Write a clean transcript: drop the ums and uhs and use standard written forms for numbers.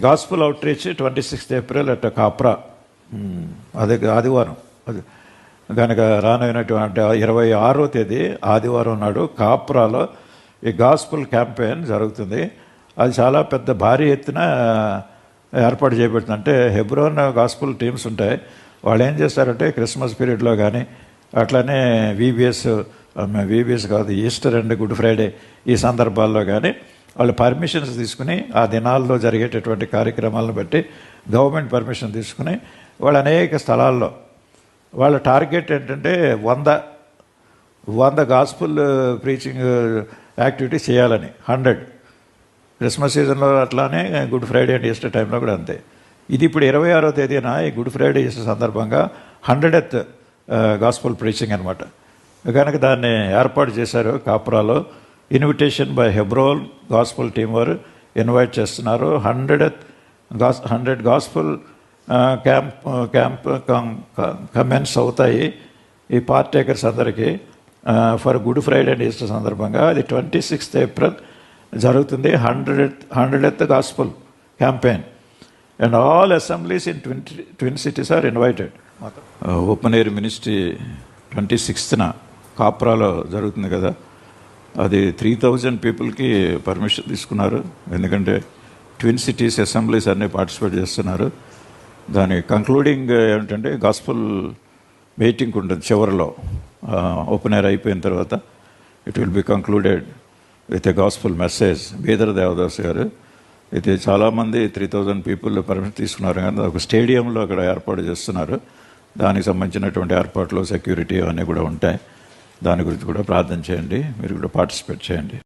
Gospel out reach 26th April at Kapra. అది ఆదివారం. అది కనుక రానైనటువంటి 26వ తేదీ ఆదివారం నాడు కాప్రాలో ఈ గాస్పుల్ క్యాంపెయిన్ జరుగుతుంది. అది చాలా పెద్ద భారీ ఎత్తున ఏర్పాటు చేయబడుతుంది. అంటే హెబ్రోన్ గాస్పుల్ టీమ్స్ ఉంటాయి. వాళ్ళు ఏం చేస్తారంటే క్రిస్మస్ పీరియడ్లో కానీ అట్లనే వీబీఎస్ కాదు, ఈస్టర్ అండ్ గుడ్ ఫ్రైడే ఈ సందర్భాల్లో కానీ వాళ్ళు పర్మిషన్స్ తీసుకుని ఆ దినాల్లో జరిగేటటువంటి కార్యక్రమాలను బట్టి గవర్నమెంట్ పర్మిషన్ తీసుకుని వాళ్ళు అనేక స్థలాల్లో వాళ్ళ టార్గెట్ ఏంటంటే 100 గాస్పుల్ ప్రీచింగ్ యాక్టివిటీస్ చేయాలని. 100 క్రిస్మస్ సీజన్లో అట్లానే గుడ్ ఫ్రైడే అండ్ ఈస్టర్ టైంలో కూడా అంతే. ఇది ఇప్పుడు 26వ తేదీన ఈ గుడ్ ఫ్రైడే ఈస్టర్ సందర్భంగా 100th గాస్పుల్ ప్రీచింగ్ అనమాట. కనుక దాన్ని ఏర్పాటు చేశారు కాప్రాలో. Invitation by Hebron gospel team వారు ఇన్వైట్ చేస్తున్నారు. 100 గాస్పుల్ క్యాంప్ కమెన్స్ అవుతాయి ఈ పార్టేకర్స్ అందరికీ for Good Friday and Easter సందర్భంగా. అది 26th April జరుగుతుంది. 100th gospel campaign and all assemblies in twin cities are invited. Open air ministry 26th కాప్రాలో జరుగుతుంది కదా, అది 3000 పీపుల్కి పర్మిషన్ తీసుకున్నారు. ఎందుకంటే ట్విన్ సిటీస్ అసెంబ్లీస్ అన్నీ పార్టిసిపేట్ చేస్తున్నారు. దాని కంక్లూడింగ్ ఏమిటంటే గాస్పుల్ మీటింగ్ ఉంటుంది చివరిలో. ఓపెన్ ఎయిర్ అయిపోయిన తర్వాత it will be concluded with a gospel message. Bidar Devadas గారు అయితే చాలామంది 3000 పీపుల్ పర్మిషన్ తీసుకున్నారు, కానీ ఒక స్టేడియంలో అక్కడ ఏర్పాటు చేస్తున్నారు. దానికి సంబంధించినటువంటి ఏర్పాట్లు, సెక్యూరిటీ అవన్నీ కూడా ఉంటాయి. దాని గురించి కూడా ప్రార్థన చేయండి, మీరు కూడా పార్టిసిపేట్ చేయండి.